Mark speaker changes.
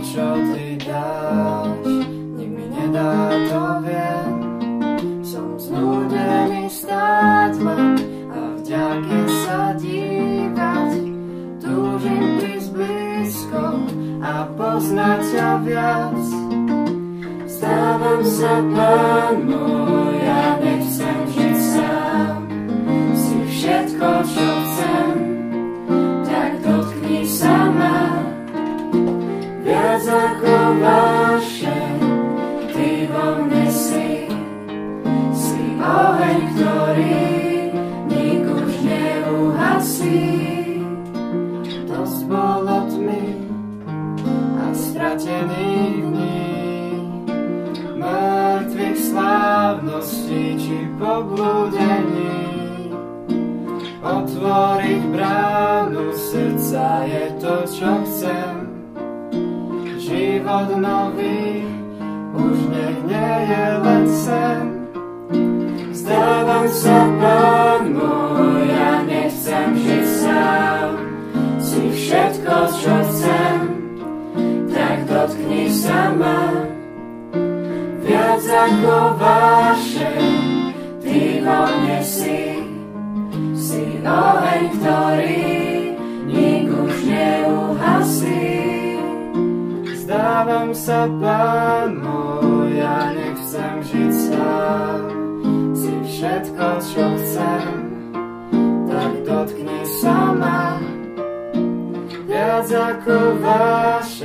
Speaker 1: čo ty dáš, nik mi nedá, to viem. Som znúdený stáť len a vďake sa dívať. Túžim prísť blízko a poznať ťa viac. Vzdávam sa, Pán môj, ja nechcem žiť sám. Si všetko, čo chcem, tak dotkni sa ma. Viac ako vášeň, ty vo mne si. Si oheň, ktorý nik už neuhasí. Dosť bolo tmy a stratených dní, mŕtvych slávností či poblúdení. Otvoriť bránu srdca je to, čo chcem. Život nový už nech nie je len sen. Vzdávam sa, Pán môj, ja nechcem žiť sám. Si všetko, čo chcem, tak dotkni sa ma. Viac ako vášeň, ty vo mne si. Si oheň, ktorý nik už neuhasí. Vzdávam sa, Pán môj, ja nechcem žiť sám. Si všetko, čo chcem, tak dotkni sa ma. Viac ako vášeň,